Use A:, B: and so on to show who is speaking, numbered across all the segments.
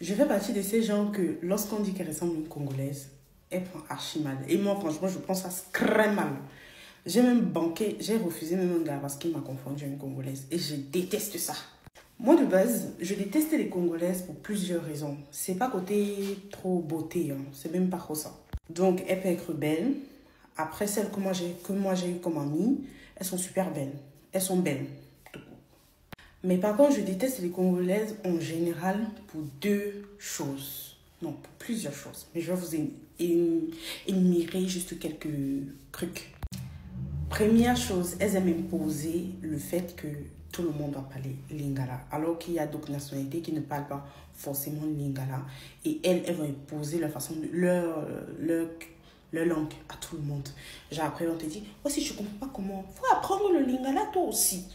A: Je fais partie de ces gens que lorsqu'on dit qu'elle ressemble à une Congolaise, elle prend archi mal. Et moi, franchement, je prends ça très mal. J'ai même banqué, j'ai refusé même un gars parce qu'il m'a confondu à une Congolaise. Et je déteste ça. Moi, de base, je déteste les Congolaises pour plusieurs raisons. C'est pas côté trop beauté, hein. C'est même pas trop ça. Donc, elle peut être belle. Après, celles que moi j'ai eu comme amie, elles sont super belles. Elles sont belles. Mais par contre, je déteste les Congolaises en général pour deux choses. Non, pour plusieurs choses. Mais je vais vous énumérer juste quelques trucs. Première chose, elles aiment imposer le fait que tout le monde doit parler lingala. Alors qu'il y a d'autres nationalités qui ne parlent pas forcément lingala. Et elles vont imposer leur façon de leur langue à tout le monde. Genre après, on te dit, oh, si je ne comprends pas comment, il faut apprendre le lingala toi aussi.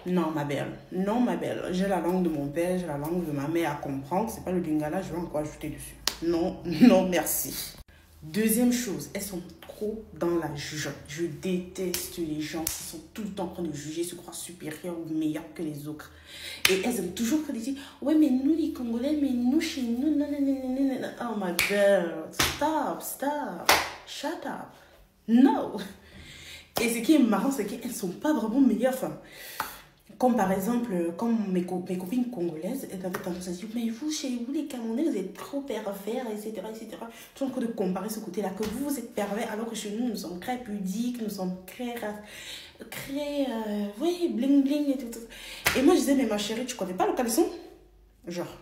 A: Non, ma belle. Non, ma belle. J'ai la langue de mon père, j'ai la langue de ma mère à comprendre. C'est pas le lingala, je vais encore ajouter dessus. Non, non, merci. Deuxième chose, elles sont trop dans la jugeote. Je déteste les gens qui sont tout le temps en train de juger, se croient supérieurs ou meilleurs que les autres. Et elles aiment toujours dire, ouais, mais nous les Congolais, mais nous chez nous, non, non, non, non, non. Oh, ma belle, stop, shut up. No. Et ce qui est marrant, c'est qu'elles ne sont pas vraiment meilleures. Enfin, comme par exemple, comme mes copines congolaises, elles avaient tendance à dire, mais vous, chez vous, les Camerounais, vous êtes trop pervers, etc., etc. Tout en train de comparer ce côté-là, que vous êtes pervers, alors que chez nous, nous sommes très pudiques, nous sommes très, oui, bling bling et tout. Et moi, je disais, mais ma chérie, tu connais pas le caleçon? Genre,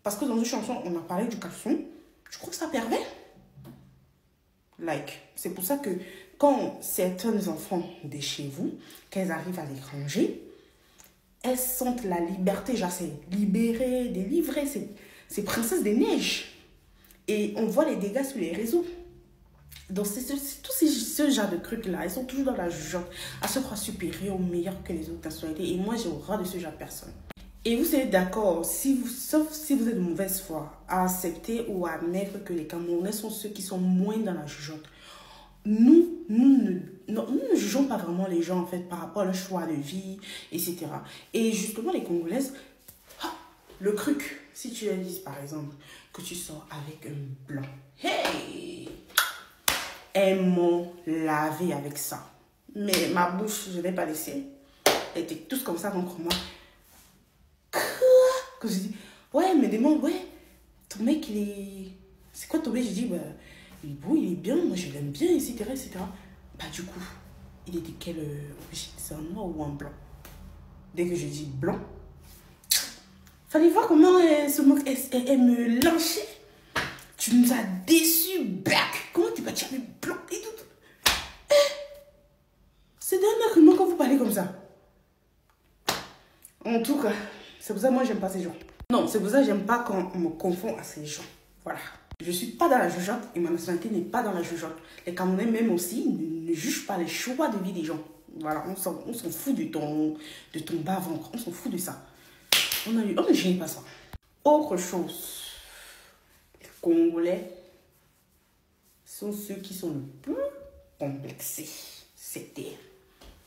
A: parce que dans une chanson, on a parlé du caleçon, tu crois que ça pervers? Like, c'est pour ça que quand certains enfants de chez vous, qu'elles arrivent à l'étranger, elles sentent la liberté, genre c'est libéré, délivré, c'est princesse des neiges. Et on voit les dégâts sur les réseaux. Donc c'est tout ce genre de trucs-là, elles sont toujours dans la jugeote, à se croire supérieures ou meilleures que les autres nationalités. Et moi, j'ai horreur de ce genre de personnes. Et vous êtes d'accord, sauf si vous êtes de mauvaise foi, à accepter ou à admettre que les Camerounais sont ceux qui sont moins dans la jugeote. Nous ne jugeons pas vraiment les gens en fait par rapport à leur choix de vie, etc. Et justement, les Congolaises, le truc, si tu leur dis par exemple que tu sors avec un blanc, hey, elles m'ont lavé avec ça. Mais ma bouche, je ne l'ai pas laissée. Elles étaient tous comme ça contre moi. Que je dis, ouais, mais demande, ouais, ton mec, il est. C'est quoi ton mec? Je dis, bah. Il est beau, il est bien, moi je l'aime bien, etc., etc. Bah du coup, il était quelle origine? C'est un noir ou un blanc? Dès que je dis blanc, fallait voir comment elle me lynchait. Tu nous as déçus, black. Comment tu vas dire blanc et tout? C'est d'un argument quand vous parlez comme ça. En tout cas, c'est pour ça que moi j'aime pas ces gens. Non, c'est pour ça que j'aime pas quand on me confond à ces gens. Voilà. Je ne suis pas dans la jugeote et ma nationalité n'est pas dans la jugeote. Les Camerounais même aussi ne jugent pas les choix de vie des gens. Voilà, on s'en fout de ton bas-ventre. On s'en fout de ça. On ne gêne pas ça. Autre chose, les Congolais sont ceux qui sont le plus complexés. C'était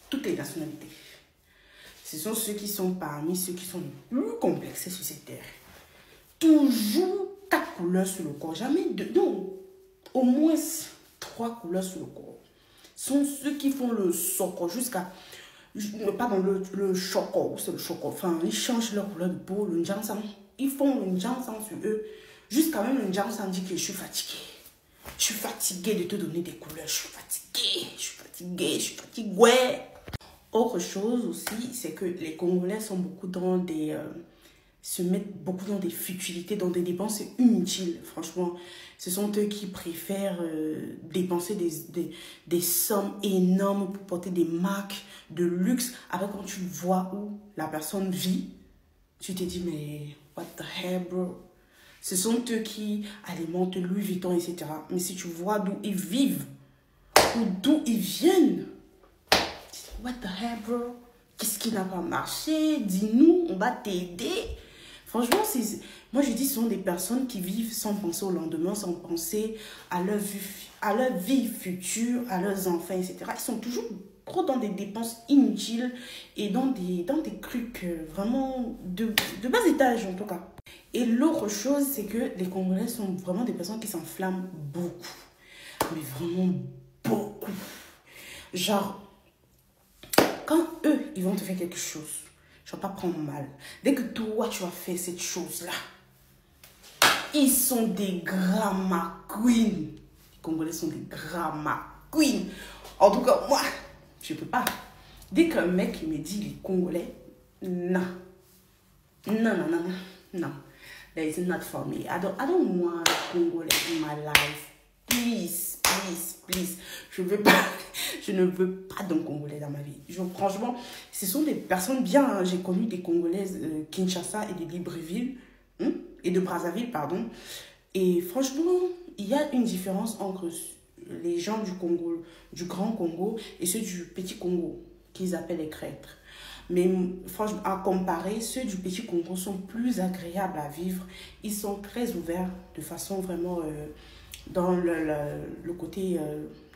A: toutes les nationalités. Ce sont ceux qui sont parmi ceux qui sont les plus complexés sur cette terre. Toujours 4 couleurs sur le corps, jamais 2, non, au moins 3 couleurs sur le corps. Ce sont ceux qui font le soco jusqu'à, pardon, le choco, c'est le choco, enfin, ils changent leur couleur de peau, le njansang, ils font le njansang sur eux, jusqu'à même le njansang dit que je suis fatiguée. Je suis fatiguée de te donner des couleurs, je suis fatiguée, ouais. Autre chose aussi, c'est que les Congolais sont beaucoup dans des... se mettent beaucoup dans des futilités, dans des dépenses inutiles. Franchement, ce sont eux qui préfèrent dépenser des sommes énormes pour porter des marques de luxe. Après, quand tu vois où la personne vit, tu te dis, mais what the hell, bro? Ce sont eux qui alimentent Louis Vuitton, etc. Mais si tu vois d'où ils vivent, ou d'où ils viennent, what the hell, bro? Qu'est-ce qui n'a pas marché? Dis-nous, on va t'aider. Franchement, moi je dis ce sont des personnes qui vivent sans penser au lendemain, sans penser à leur vie future, à leurs enfants, etc. Ils sont toujours trop dans des dépenses inutiles et dans des trucs vraiment de bas étage en tout cas. Et l'autre chose, c'est que les Congolais sont vraiment des personnes qui s'enflamment beaucoup. Mais vraiment beaucoup. Genre, quand eux, ils vont te faire quelque chose, je ne vais pas prendre mal. Dès que toi, tu as fait cette chose-là, ils sont des drama queens. Les Congolais sont des drama queens. En tout cas, moi, je ne peux pas. Dès qu'un mec me dit les Congolais, non. Non. That is not for me. I don't want Congolais in my life. Please. Je ne veux pas d'un Congolais dans ma vie. Franchement, ce sont des personnes bien. Hein. J'ai connu des Congolaises Kinshasa et de Libreville. Et de Brazzaville, pardon. Et franchement, il y a une différence entre les gens du Congo, du Grand Congo, et ceux du Petit Congo, qu'ils appellent les crêtres. Mais franchement, à comparer, ceux du Petit Congo sont plus agréables à vivre. Ils sont très ouverts de façon vraiment dans le côté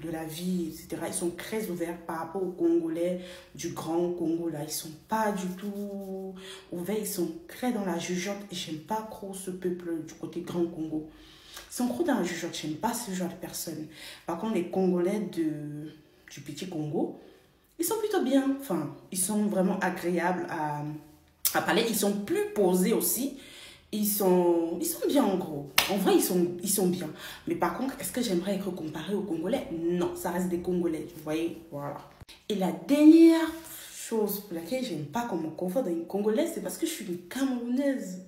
A: de la vie, etc. Ils sont très ouverts par rapport aux Congolais du Grand Congo. Là. Ils ne sont pas du tout ouverts. Ils sont très dans la jugeote. Et je n'aime pas trop ce peuple du côté Grand Congo. Ils sont trop dans la jugeote. Je n'aime pas ce genre de personnes. Par contre, les Congolais du Petit Congo, ils sont plutôt bien. Enfin, ils sont vraiment agréables à parler. Ils sont plus posés aussi. Ils sont bien en gros. En vrai, ils sont bien. Mais par contre, est-ce que j'aimerais être comparée aux Congolais? Non, ça reste des Congolais. Vous voyez, voilà. Et la dernière chose pour laquelle j'aime pas qu'on me confonde avec une Congolaise, c'est parce que je suis une Camerounaise.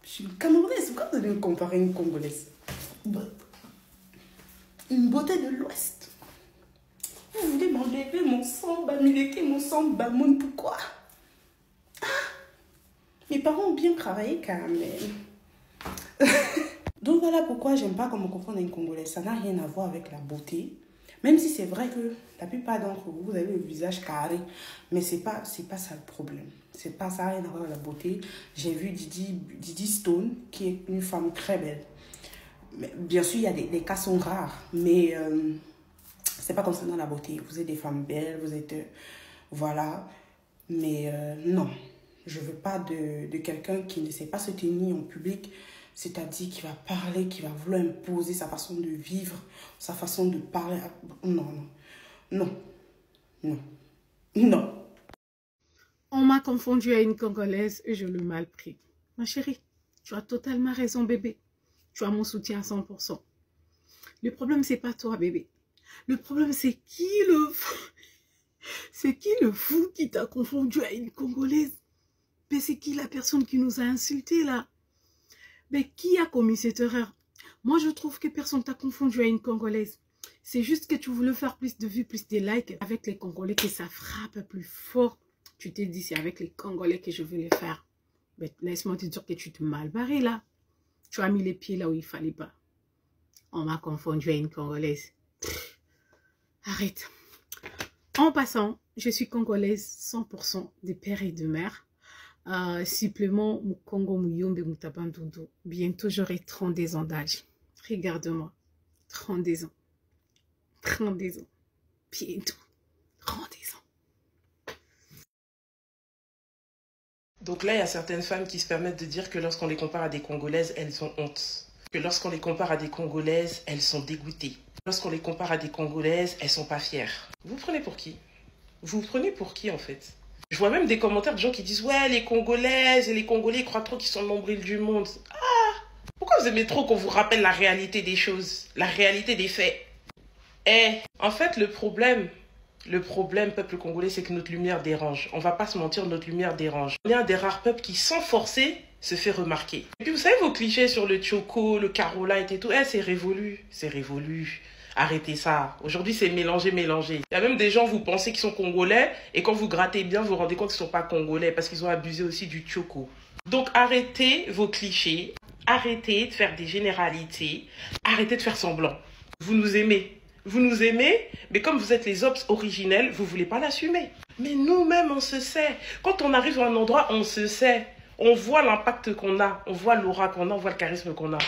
A: Je suis une Camerounaise. Pourquoi vous allez me comparer à une Congolaise? Une beauté de l'Ouest. Vous voulez m'enlever mon sang, m'amilquer mon sang, bamoun, pourquoi? Mes parents ont bien travaillé quand même. Donc voilà pourquoi j'aime pas qu'on me confonde à une Congolaise. Ça n'a rien à voir avec la beauté. Même si c'est vrai que la plupart d'entre vous, vous avez le visage carré. Mais c'est pas ça le problème. C'est pas ça, rien à voir avec la beauté. J'ai vu Didi Stone, qui est une femme très belle. Mais, bien sûr, il y a des cas sont rares. Mais c'est pas concernant la beauté. Vous êtes des femmes belles, vous êtes... voilà. Mais non. Je veux pas de quelqu'un qui ne sait pas se tenir en public. C'est-à-dire qui va parler, qui va vouloir imposer sa façon de vivre, sa façon de parler. Non.
B: On m'a confondu à une Congolaise et je le mal pris. Ma chérie, tu as totalement raison, bébé. Tu as mon soutien à 100%. Le problème, c'est pas toi, bébé. Le problème, c'est qui le fou qui t'a confondu à une Congolaise? Mais c'est qui la personne qui nous a insultés, là? Mais qui a commis cette erreur? Moi, je trouve que personne t'a confondu à une Congolaise. C'est juste que tu voulais faire plus de vues, plus de likes avec les Congolais, que ça frappe plus fort. Tu t'es dit, c'est avec les Congolais que je vais les faire. Mais laisse-moi te dire que tu te mal barré, là. Tu as mis les pieds là où il fallait pas. On m'a confondu à une Congolaise. Pff, arrête. En passant, je suis Congolaise 100% de père et de mère. Supplément Congo Muyombe Mutabandodo. Bientôt j'aurai 32 ans d'âge. Regarde-moi. 32 ans. 32 ans. Bientôt. 32 ans.
C: Donc là, il y a certaines femmes qui se permettent de dire que lorsqu'on les compare à des Congolaises, elles ont honte. Que lorsqu'on les compare à des Congolaises, elles sont dégoûtées. Lorsqu'on les compare à des Congolaises, elles sont pas fières. Vous prenez pour qui? Vous prenez pour qui en fait? Je vois même des commentaires de gens qui disent « Ouais, les Congolaises et les Congolais ils croient trop qu'ils sont le nombril du monde. » Ah! Pourquoi vous aimez trop qu'on vous rappelle la réalité des choses? La réalité des faits? En fait, le problème, peuple congolais, c'est que notre lumière dérange. On va pas se mentir, notre lumière dérange. On est un des rares peuples qui, sans forcer, se fait remarquer. Et puis, vous savez, vos clichés sur le Choco, le Carolite et tout, c'est révolu. C'est révolu. Arrêtez ça. Aujourd'hui, c'est mélangé. Il y a même des gens, vous pensez qu'ils sont congolais, et quand vous grattez bien, vous vous rendez compte qu'ils ne sont pas congolais, parce qu'ils ont abusé aussi du Choco. Donc, arrêtez vos clichés. Arrêtez de faire des généralités. Arrêtez de faire semblant. Vous nous aimez. Vous nous aimez, mais comme vous êtes les ops originels, vous ne voulez pas l'assumer. Mais nous-mêmes, on se sait. Quand on arrive à un endroit, on se sait. On voit l'impact qu'on a, on voit l'aura qu'on a, on voit le charisme qu'on a.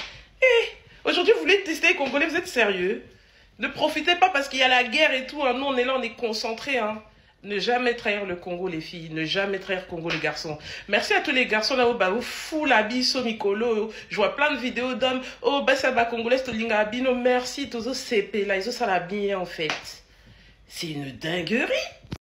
C: Et Aujourd'hui, vous voulez tester les Congolais, vous êtes sérieux? Ne profitez pas parce qu'il y a la guerre et tout. Hein. Nous, on est là, on est concentrés. Hein. Ne jamais trahir le Congo, les filles. Ne jamais trahir le Congo, les garçons. Merci à tous les garçons là-haut. Bah, vous fou la biso, Mikolo. Je vois plein de vidéos d'hommes. Oh, bah, ça va, Congolais, Tolinga, Bino, merci. Tous ces CP là, ils ont ça la bien, en fait. C'est une dinguerie.